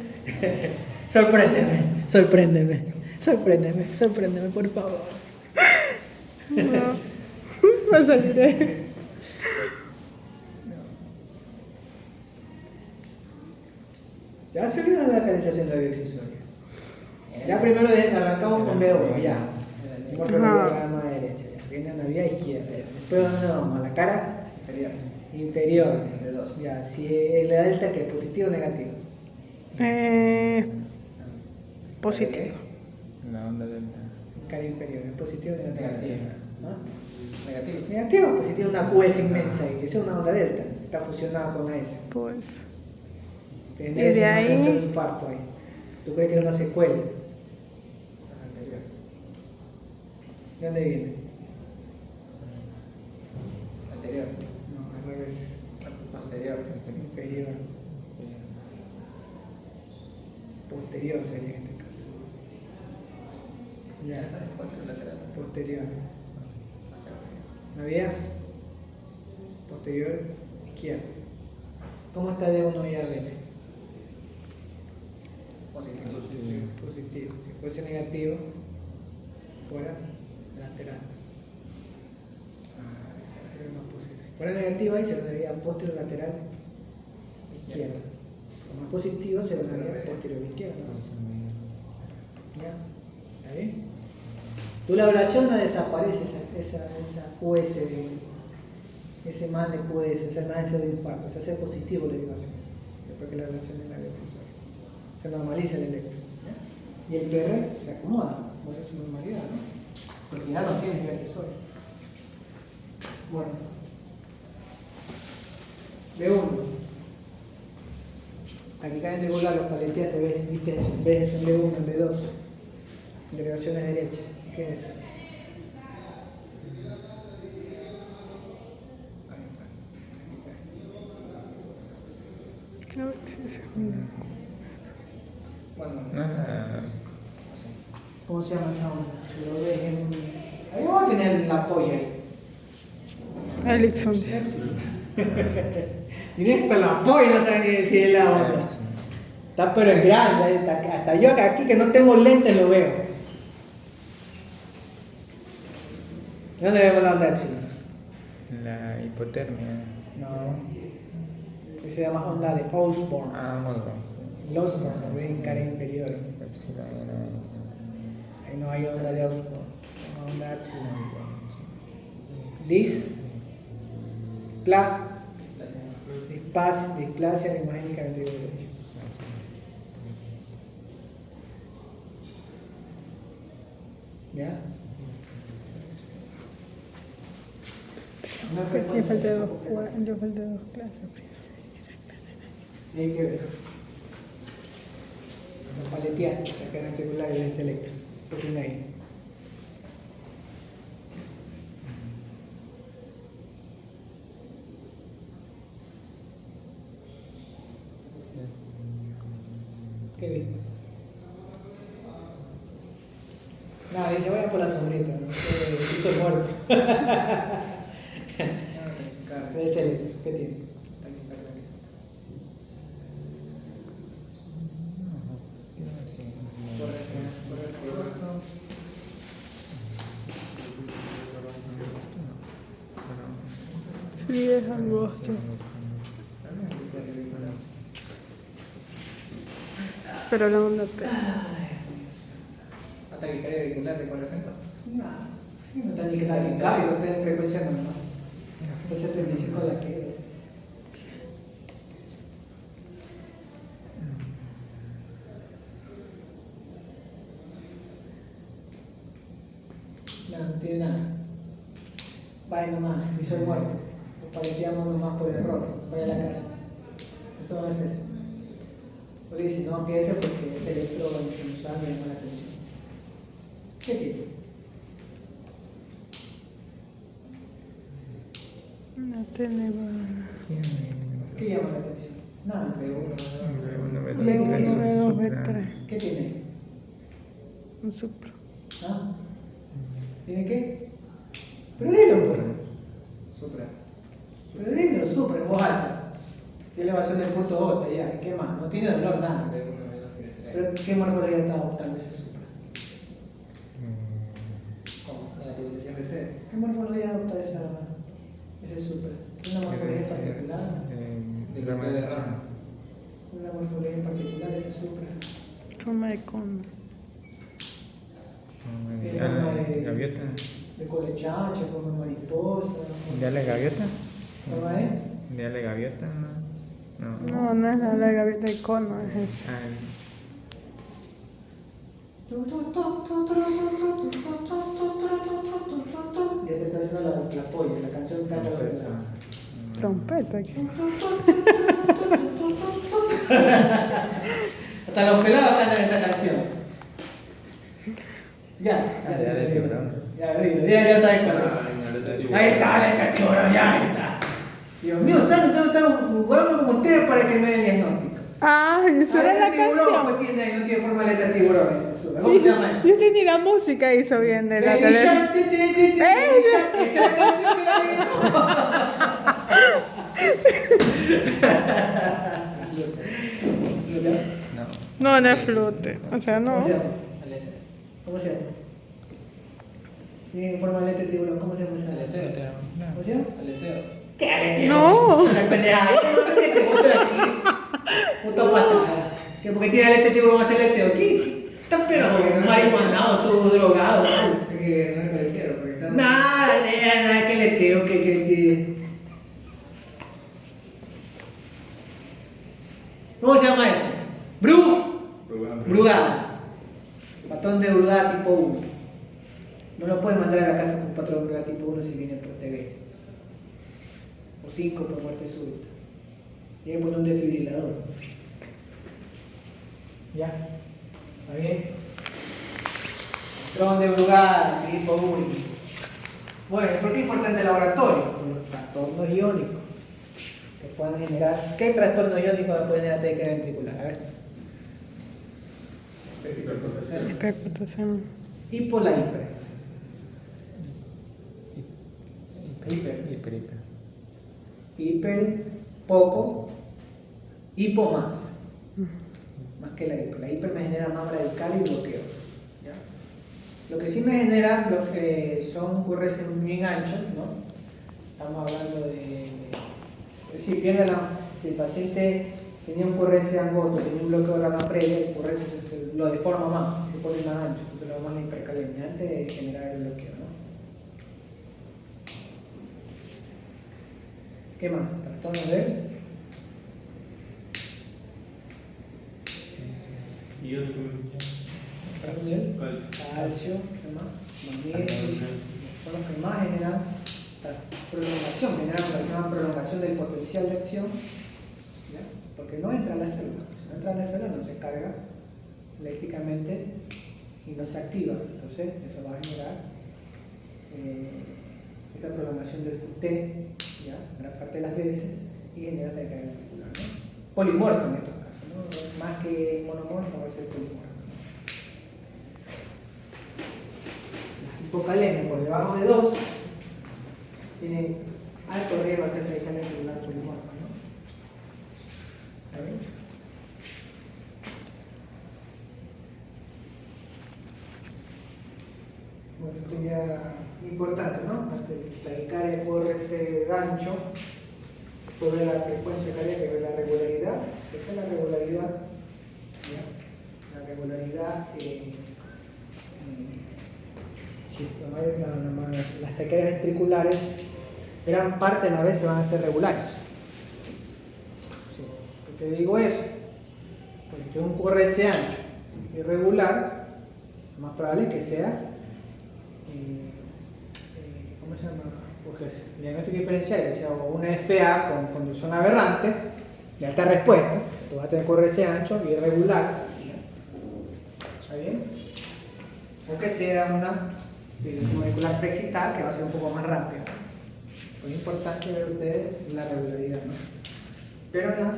Sorpréndeme, por favor. No. Va a salir ahí. Ya se olvidó la localización de la vía accesoria. Ya primero arrancamos con B1, ya. Hemos recorrido la gama derecha, ya. Viene a la vía izquierda, ya. Después, ¿dónde vamos? A la cara Inferior. inferior. De 2. Ya, si la delta que es positivo o negativo. Positivo. La onda delta. Cara inferior, ¿es positivo o negativo? Negativo. ¿Ah? Negativo. Negativo, pues si tiene una QS inmensa ahí, esa es una onda delta, está fusionada con la S. Pues. Tienes Y de ahí- un infarto ahí. ¿Tú crees que es una secuela? Anterior. ¿De dónde viene? Anterior. No, al revés. Posterior. Inferior. Posterior sería en este caso. Ya Ya, está, posterior lateral. posterior. ¿La vía? Posterior izquierda. ¿Cómo está D1 y AB? Positivo. Positivo. Si fuese negativo, fuera lateral. Sería más positivo. Si fuera negativo ahí se lo daría posterior lateral izquierda. Como es positivo se lo daría posterior izquierda. ¿Ya? ¿Está bien? Tu labelación no desaparece esa QS, ese man de QS, ese man de infarto, se hace positivo la vibración, después que la labelación es la vía accesoria. Se normaliza el electro. ¿Ya? Y el PR se acomoda, vuelve a su normalidad, ¿no? Porque ya no tiene vía accesoria. Bueno. B1. Aquí cae triangular, los paleteaste, viste eso, ves eso en B1, en B2. Derivación a derecha. ¿Qué es? Bueno, Ah, ¿Cómo se llama esa onda? Si lo ves en... Ahí vamos a tener la polla ahí. Elixon. Tiene hasta la polla, no sabe ni decir la onda. Está pero en grande, hasta yo aquí que no tengo lentes lo veo. ¿Dónde vemos la onda epsilon? la hipotermia. No. Ese se llama onda de Osborn. Ah, modo. Osborn lo ves en cara inferior. Epsilon era. Ahí no hay onda de Osborn. Se llama onda epsilon. Displasia limogénica ventricular derecha. ¿Ya? Una Yo frecuencia. falté dos clases. Y hay que ver. Los paleteados, la cara ventricular y el selecto. ¿Qué tiene ahí? ¿Qué viste? Nada, dice, vaya por la sombrita, ¿no? Hizo muerto. claro. Es selecto, ¿qué tiene? Sí, es angosto. Pero la onda P. Hasta que quede auricular de 400. Nada, no está ni que nada, ni cambio, está en frecuencia normal. Está 75 la que. No tiene nada. Vaya nomás, y soy muerto. Lo paleteamos nomás por error. Vaya a la casa. Eso va a ser. Porque dice, no, que ese porque el electro sinusal me llama la atención. ¿Qué tipo? No tiene va. ¿Qué llama la atención? Nada. B1, B1, B2, B3. B3. ¿Qué tiene? Un supro. ¿Ah? ¿Tiene qué? Pero dilo, pues. Supra. Pero dilo, súper, en voz alta. ¿Qué elevación del punto gota ya? ¿Qué más? No tiene dolor, nada. B1, B2, B3. Pero ¿qué morfología está adoptando ese supra? ¿Cómo? Negativización de T. ¿Qué morfología adopta ese supra? ¿Tiene una morfología particular? ¿Una morfología en particular ese supra? Forma de cono. ¿Qué forma Gaviota. de colechacha, forma de mariposa? ¿Ideales gaviota? ¿Forma de? ¿Ideales gaviota? No. No, no es la gaviota de cono, es eso. Ah, Ya te está haciendo la polla, la canción canta Trompeta aquí. Hasta los pelados cantan esa canción. Ya de tiburón. Ya sabes cuál es. Ahí está, la tiburón, ya ahí está. Dios mío, ¿saben? Tengo que estar jugando con ustedes para que me den diagnóstico. Ah, eso era la tiburón, canción. pues no tiene forma de letra tiburón ese. ¿Cómo se llama eso? Yo ni la música hizo bien de la Baby televisión. Shark, Baby Shark. Esa es la canción que la dedicó. no. No, no es flute. O sea, no. ¿Cómo se llama? Aleteo. ¿Cómo se llama? Tiene forma de letra tiburón. ¿Cómo se llama esa letra? Aleteo. ¿Cómo se llama? Aleteo. ¿Qué aleteo? No. La pendejada. ¿Qué te gusta de aquí? Puta pasada. ¿Que porque tiene alete tiburón va a ser aleteo aquí? Estás pero porque no marihuanado, todo drogado. Porque no me parecieron, porque están. Nada, que aleteo, que. ¿Cómo se llama eso? Brugada. Patrón de brugada tipo 1. No lo puedes mandar a la casa con un patrón de brugada tipo 1 si viene por TV. O 5 por muerte súbita. Tiene que poner un desfibrilador. ¿Ya? ¿Está bien? Patrón de brugada tipo 1. Bueno, ¿por qué es importante el laboratorio? Por los trastornos iónicos que puedan generar. ¿Qué trastorno iónico puede generar taquicardia ventricular? A ver. Hiperpotasemia. Hipo la hiper. Hiper. Hiper, poco. Hipo más. Más que la hiper. La hiper me genera más radical y bloqueo. ¿Ya? Lo que sí me genera lo que son QRS bien anchos, ¿no? Estamos hablando de si el paciente tenía un QRS angosto, tenía un bloqueo de rama previa, el QRS lo deforma más, se pone más ancho, entonces lo vamos a la hipercalemia antes de generar el bloqueo, ¿no? ¿Qué más? Trastornos de calcio, ¿qué más? Magnesio, son los que más generan prolongación, prolongación del potencial de acción, ¿ya? Porque no entra en la célula, si no entra en la célula no se carga eléctricamente y no se activa, entonces eso va a generar esa prolongación del QT, ¿ya? Gran parte de las veces, y genera taquicardia ventricular, ¿no? Polimorfo en estos casos, ¿no? Más que monomorfo va a ser polimorfo. La hipocalemia por debajo de 2 tienen alto riesgo de hacer taquicardia ventricular polimorfa, ¿no? ¿Está bien? Bueno, esto ya es importante, ¿no? La taquicardia QRS gancho, después ver la frecuencia cardíaca y ver la regularidad. Esta es la regularidad, ¿ya? La regularidad, las taquicardias ventriculares, gran parte de las veces van a ser regulares. Sí. ¿Por qué te digo eso? Porque un QRS ancho irregular, lo más probable es que sea ¿cómo se llama? Porque el diagnóstico diferencial que sea una FA con conducción aberrante de alta respuesta, tú vas a tener QRS ancho irregular, ¿está bien? O que sea una molecular preexcitada que va a ser un poco más rápida. Pues es importante ver ustedes la regularidad, ¿no? Pero en las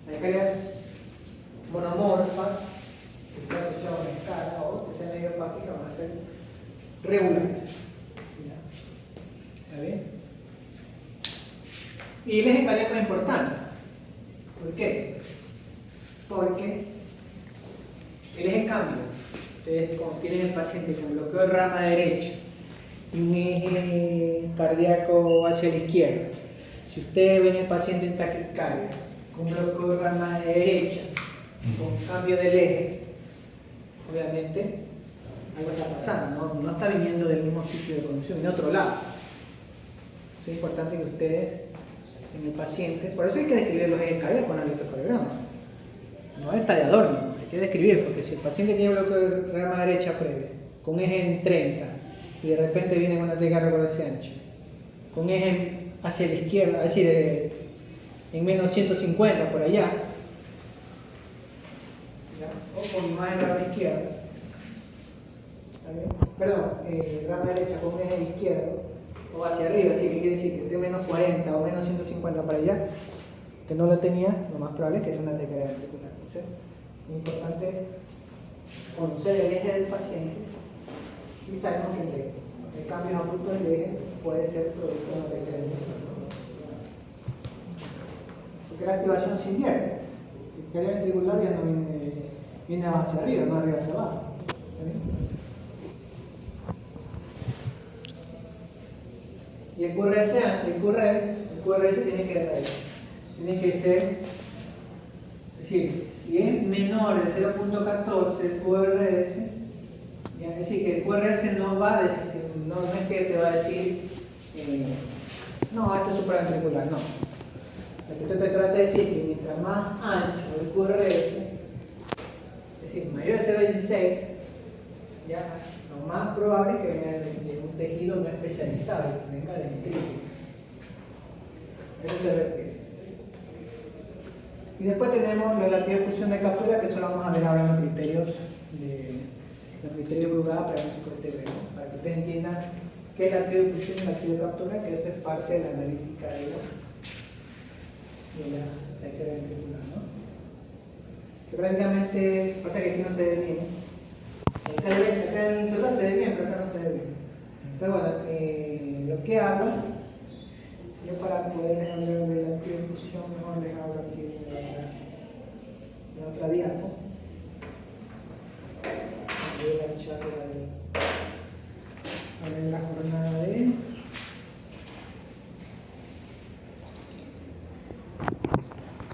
taquicardias monomorfas que se asocian a una escala o que sean idiopáticas van a ser regulares. ¿Ya? ¿Está bien? Y el eje cardíaco es importante. ¿Por qué? Porque el eje cambio. Ustedes como tienen el paciente con bloqueo de rama derecha y un eje cardíaco hacia la izquierda. Si ustedes ven el paciente en taquicardia con bloqueo de rama derecha, con cambio del eje, obviamente algo está pasando, no está viniendo del mismo sitio de conducción, de otro lado. Es importante que ustedes en el paciente, por eso hay que describir los ejes cardíacos con el electrocardiograma. No está de adorno, hay que describir, porque si el paciente tiene bloqueo de rama derecha previa, con eje en 30, y de repente viene con una desgarro con ese ancho, con eje hacia la izquierda, es decir, en menos 150 por allá, ¿ya? O con imagen de rama izquierda, perdón, rama derecha con eje izquierdo, o hacia arriba, así que quiere decir que esté menos 40 o menos 150 para allá, que no lo tenía, lo más probable es que es una taquicardia ventricular. Entonces, es importante conocer el eje del paciente y sabemos que el cambio abrupto del eje puede ser producto de una taquicardia ventricular. Porque la activación se invierte. La taquicardia ventricular ya no viene hacia arriba, no arriba hacia abajo. ¿Está bien? Y el QRS tiene que ser, es decir, si es menor de 0.14 el QRS, es decir, que el QRS no va a decir, no es que te va a decir, no, esto es supraventricular, no. Lo que te trata de decir que mientras más ancho el QRS, es decir, mayor de 0.16, ya, lo más probable es que venga de un tejido no especializado, que venga de ventrículo. Eso se refiere. Y después tenemos los latidos de fusión de captura, que eso lo vamos a ver ahora en los criterios de Brugada para que ustedes entiendan qué es latido de fusión y latido de captura, que esto es parte de la analítica de la taquicardia ventricular, ¿no? Que prácticamente pasa que aquí no se ve bien. Acá en el celular se ve bien, pero acá no se ve bien. Pero bueno, lo que habla, yo para poder hablar de la antidifusión, mejor les hablo aquí en otra diapo. De la charla de la jornada